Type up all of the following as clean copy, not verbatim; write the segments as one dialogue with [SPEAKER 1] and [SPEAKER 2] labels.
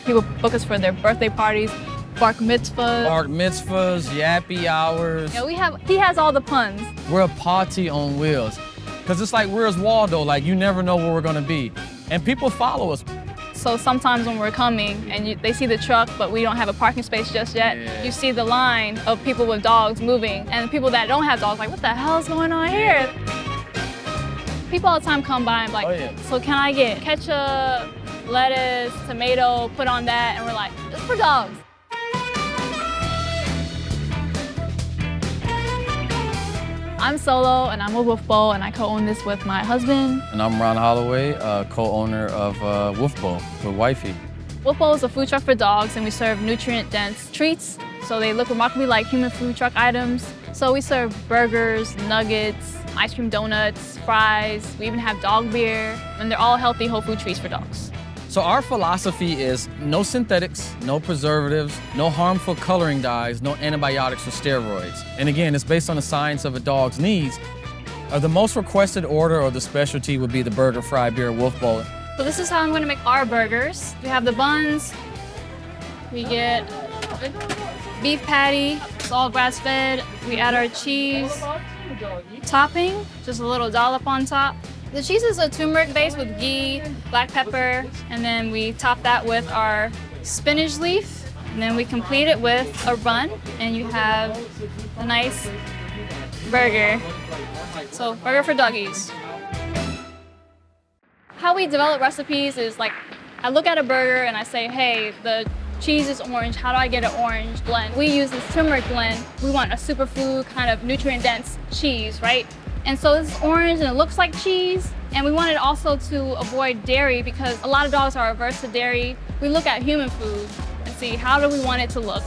[SPEAKER 1] People book us for their birthday parties, bar mitzvahs.
[SPEAKER 2] Bar mitzvahs, yappy hours.
[SPEAKER 1] Yeah, he has all the puns.
[SPEAKER 2] We're a party on wheels. Cause it's like Where's Waldo, like you never know where we're gonna be. And people follow us.
[SPEAKER 1] So sometimes when we're coming and they see the truck, but we don't have a parking space just yet, you see the line of people with dogs moving, and people that don't have dogs like, what the hell is going on here? People all the time come by and be like, so can I get ketchup, lettuce, tomato, put on that? And we're like, it's for dogs. I'm Solo, and I'm with Wolf Bowl, and I co-own this with my husband.
[SPEAKER 2] And I'm Ron Holloway, co-owner of Wolf Bowl with Wifey.
[SPEAKER 1] Wolf Bowl is a food truck for dogs, and we serve nutrient-dense treats, so they look remarkably like human food truck items. So we serve burgers, nuggets, ice cream donuts, fries. We even have dog beer, and they're all healthy whole food treats for dogs.
[SPEAKER 2] So our philosophy is no synthetics, no preservatives, no harmful coloring dyes, no antibiotics or steroids. And again, it's based on the science of a dog's needs. The most requested order or the specialty would be the burger, fry, beer, Wolf Bowl.
[SPEAKER 1] So this is how I'm gonna make our burgers. We have the buns. We get beef patty, it's all grass-fed. We add our cheese. Topping, just a little dollop on top. The cheese is a turmeric base with ghee, black pepper, and then we top that with our spinach leaf. And then we complete it with a bun, and you have a nice burger. So, burger for doggies. How we develop recipes is like, I look at a burger and I say, hey, the cheese is orange, how do I get an orange blend? We use this turmeric blend. We want a superfood kind of nutrient-dense cheese, right? And so this is orange and it looks like cheese. And we wanted also to avoid dairy because a lot of dogs are averse to dairy. We look at human food and see how do we want it to look.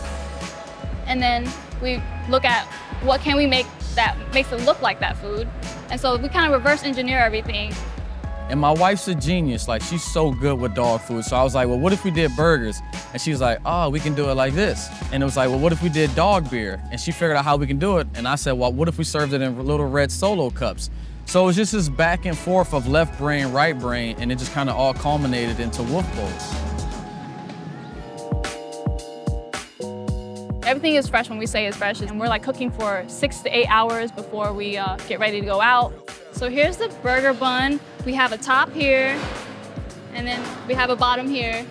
[SPEAKER 1] And then we look at what can we make that makes it look like that food. And so we kind of reverse engineer everything.
[SPEAKER 2] And my wife's a genius, like she's so good with dog food. So I was like, well, what if we did burgers? And she was like, oh, we can do it like this. And it was like, well, what if we did dog beer? And she figured out how we can do it. And I said, well, what if we served it in little red Solo cups? So it was just this back and forth of left brain, right brain, and it just kind of all culminated into Wolf Bowl.
[SPEAKER 1] Everything is fresh when we say it's fresh, and we're like cooking for 6 to 8 hours before we get ready to go out. So here's the burger bun. We have a top here, and then we have a bottom here.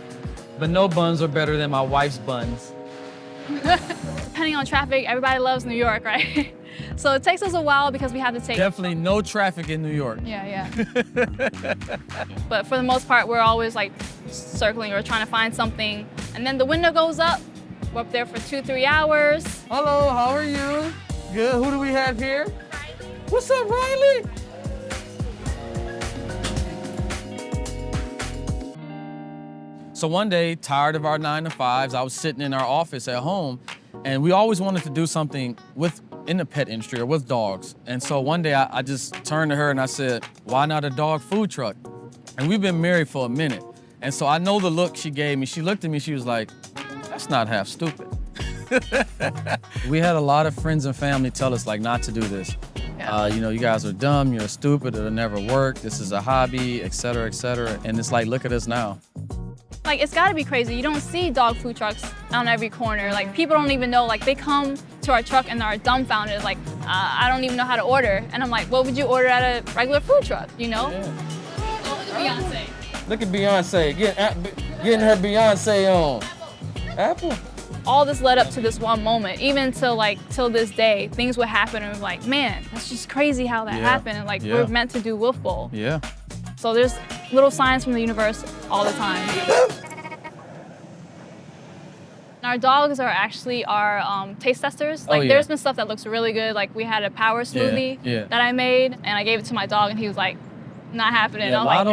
[SPEAKER 2] But no buns are better than my wife's buns.
[SPEAKER 1] Depending on traffic, everybody loves New York, right? So it takes us a while because we have to take...
[SPEAKER 2] Definitely no traffic in New York.
[SPEAKER 1] Yeah. But for the most part, we're always like circling or trying to find something. And then the window goes up. We're up there for 2-3 hours.
[SPEAKER 2] Hello, how are you? Good, who do we have here? Riley. What's up, Riley? So one day, tired of our 9-to-5s, I was sitting in our office at home, and we always wanted to do something in the pet industry or with dogs. And so one day I just turned to her and I said, why not a dog food truck? And we've been married for a minute. And so I know the look she gave me. She looked at me, she was like, that's not half stupid. We had a lot of friends and family tell us like not to do this.
[SPEAKER 1] Yeah.
[SPEAKER 2] You know, you guys are dumb, you're stupid, it'll never work, this is a hobby, et cetera, et cetera. And it's like, look at us now.
[SPEAKER 1] Like, it's gotta be crazy. You don't see dog food trucks on every corner. Like, people don't even know, like, they come to our truck and are dumbfounded, like, I don't even know how to order. And I'm like, what would you order at a regular food truck, you know?
[SPEAKER 2] Yeah.
[SPEAKER 1] Oh, look at Beyonce.
[SPEAKER 2] Look at Beyonce, getting her Beyonce on. Apple.
[SPEAKER 1] All this led up to this one moment. Even till this day, things would happen and we're like, man, that's just crazy how that happened. And like, we're meant to do Wolf Bowl.
[SPEAKER 2] Yeah.
[SPEAKER 1] So there's little signs from the universe all the time. Our dogs are actually our taste testers. Like, there's been stuff that looks really good. Like, we had a power smoothie that I made, and I gave it to my dog, and he was like, not happening.
[SPEAKER 2] Yeah,
[SPEAKER 1] I'm like,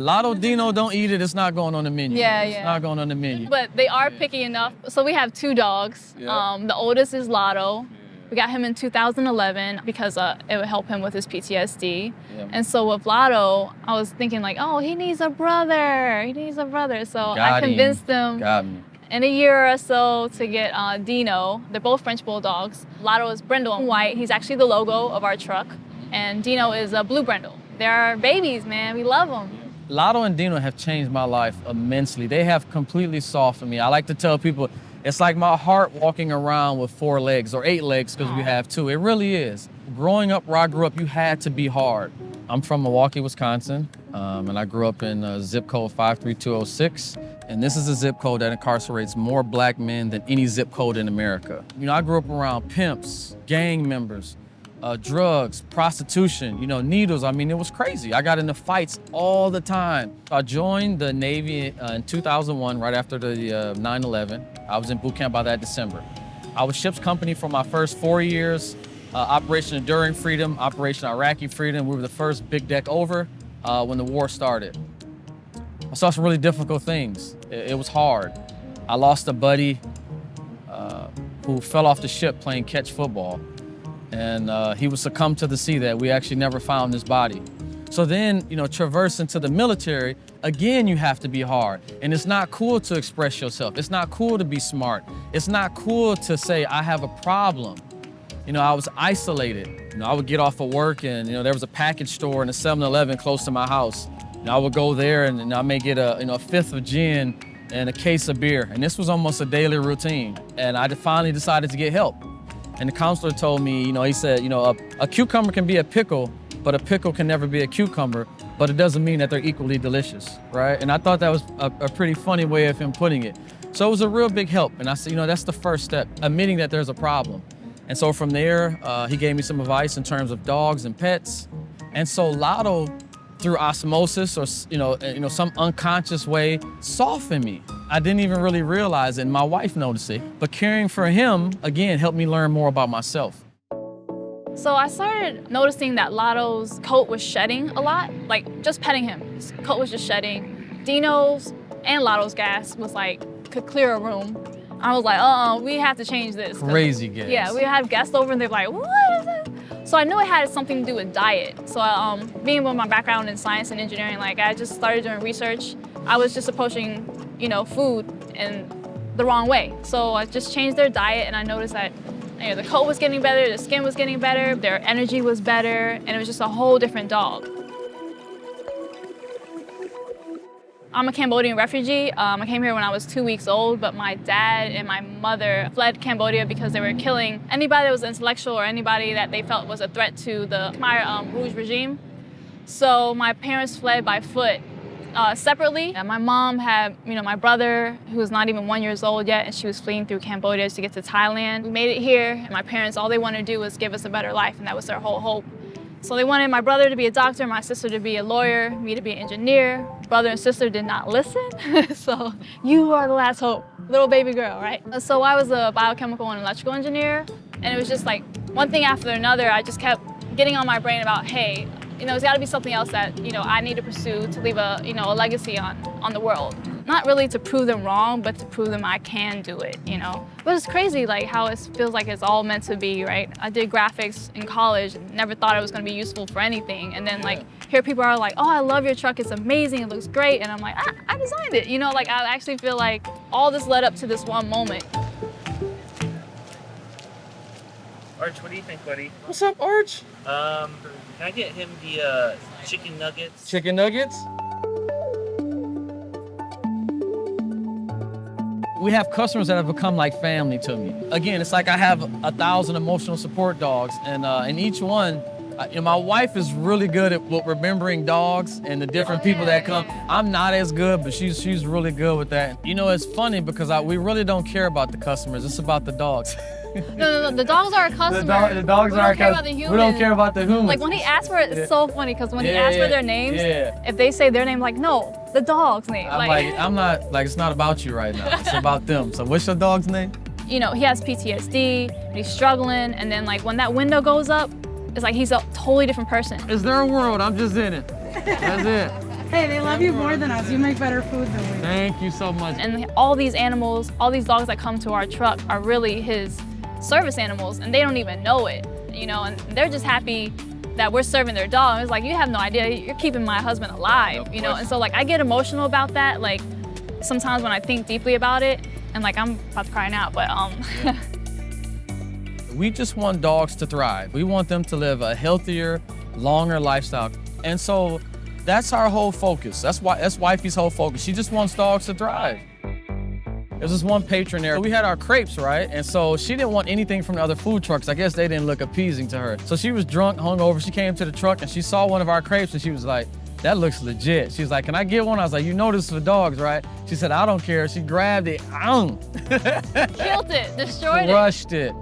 [SPEAKER 2] Lotto Dino don't eat it. It's not going on the menu.
[SPEAKER 1] Yeah.
[SPEAKER 2] It's not going on the menu.
[SPEAKER 1] But they are picky enough. So we have 2 dogs.
[SPEAKER 2] Yeah.
[SPEAKER 1] The oldest is Lotto. We got him in 2011 because it would help him with his PTSD. Yeah. And so with Lotto, I was thinking like, oh, he needs a brother. So I convinced him in a year or so to get Dino. They're both French Bulldogs. Lotto is brindle and white. He's actually the logo of our truck. And Dino is a blue brindle. They're our babies, man. We love them.
[SPEAKER 2] Lotto and Dino have changed my life immensely. They have completely softened me. I like to tell people, it's like my heart walking around with 4 legs or 8 legs because we have 2. It really is. Growing up where I grew up, you had to be hard. I'm from Milwaukee, Wisconsin, and I grew up in zip code 53206. And this is a zip code that incarcerates more black men than any zip code in America. You know, I grew up around pimps, gang members, drugs, prostitution, you know, needles. I mean, it was crazy. I got into fights all the time. I joined the Navy in 2001, right after the 9/11. I was in boot camp by that December. I was ship's company for my first 4 years. Operation Enduring Freedom, Operation Iraqi Freedom. We were the first big deck over when the war started. I saw some really difficult things. It was hard. I lost a buddy who fell off the ship playing catch football. And he would succumb to the sea that we actually never found his body. So then, you know, traverse into the military, again, you have to be hard. And it's not cool to express yourself. It's not cool to be smart. It's not cool to say, I have a problem. You know, I was isolated. You know, I would get off of work and, you know, there was a package store and a 7-Eleven close to my house. And I would go there and I may get a fifth of gin and a case of beer. And this was almost a daily routine. And I finally decided to get help. And the counselor told me, you know, he said, you know, a cucumber can be a pickle, but a pickle can never be a cucumber, but it doesn't mean that they're equally delicious, right? And I thought that was a pretty funny way of him putting it. So it was a real big help. And I said, you know, that's the first step, admitting that there's a problem. And so from there, he gave me some advice in terms of dogs and pets. And so Lotto, through osmosis or, you know, some unconscious way, softened me. I didn't even really realize it, and my wife noticed it. But caring for him, again, helped me learn more about myself.
[SPEAKER 1] So I started noticing that Lotto's coat was shedding a lot, like just petting him. His coat was just shedding. Dino's and Lotto's gas was like, could clear a room. I was like, we have to change this.
[SPEAKER 2] Crazy gas.
[SPEAKER 1] Yeah, we had guests over and they're like, what is it? So I knew it had something to do with diet. So being with my background in science and engineering, like I just started doing research. I was just approaching, you know, food in the wrong way. So I just changed their diet and I noticed that, you know, the coat was getting better, the skin was getting better, their energy was better, and it was just a whole different dog. I'm a Cambodian refugee. I came here when I was 2 weeks old, but my dad and my mother fled Cambodia because they were killing anybody that was intellectual or anybody that they felt was a threat to the Khmer Rouge regime. So my parents fled by foot separately. And my mom had, you know, my brother, who was not even 1 year old yet, and she was fleeing through Cambodia to get to Thailand. We made it here, and my parents, all they wanted to do was give us a better life, and that was their whole hope. So they wanted my brother to be a doctor, my sister to be a lawyer, me to be an engineer. Brother and sister did not listen. So you are the last hope, little baby girl, right? So I was a biochemical and electrical engineer. And it was just like one thing after another, I just kept getting on my brain about, hey, you know, there's gotta be something else that, you know, I need to pursue to leave a, you know, a legacy on the world. Not really to prove them wrong, but to prove them I can do it, you know? But it's crazy, like, how it feels like it's all meant to be, right? I did graphics in college, never thought it was gonna be useful for anything. And then, like, here people are like, oh, I love your truck, it's amazing, it looks great. And I'm like, I designed it, you know? Like, I actually feel like all this led up to this one moment.
[SPEAKER 3] Arch, what do you think, buddy?
[SPEAKER 2] What's up, Arch?
[SPEAKER 3] Can I get him the chicken nuggets?
[SPEAKER 2] Chicken nuggets? We have customers that have become like family to me. Again, it's like I have 1,000 emotional support dogs, and each one, you know, my wife is really good at remembering dogs and the different people that come. I'm not as good, but she's really good with that. You know, it's funny because we really don't care about the customers. It's about the dogs.
[SPEAKER 1] No, the dogs are our customers.
[SPEAKER 2] The dogs are our customers. We don't care about the humans.
[SPEAKER 1] Like when he asked for it, it's so funny because when he asks for their names, if they say their name, like, no, the dog's name.
[SPEAKER 2] I'm not, like, it's not about you right now. It's about them. So what's your dog's name?
[SPEAKER 1] You know, he has PTSD, he's struggling, and then like when that window goes up, it's like he's a totally different person.
[SPEAKER 2] Is there a world? I'm just in it. That's it.
[SPEAKER 4] Hey, they love you more than us. You make better food than we.
[SPEAKER 2] Thank you so much.
[SPEAKER 1] And all these animals, all these dogs that come to our truck are really his service animals, and they don't even know it, you know, and they're just happy that we're serving their dog. It's like, you have no idea, you're keeping my husband alive, you know, and so like I get emotional about that, like sometimes when I think deeply about it, and like I'm about to cry now, but
[SPEAKER 2] We just want dogs to thrive. We want them to live a healthier, longer lifestyle. And so That's our whole focus. That's wifey's whole focus. She just wants dogs to thrive. There's this one patron there. We had our crepes, right? And so she didn't want anything from the other food trucks. I guess they didn't look appeasing to her. So she was drunk, hungover. She came to the truck and she saw one of our crepes and she was like, that looks legit. She was like, can I get one? I was like, you know this is for dogs, right? She said, I don't care. She grabbed it.
[SPEAKER 1] Killed it, destroyed it.
[SPEAKER 2] Crushed it.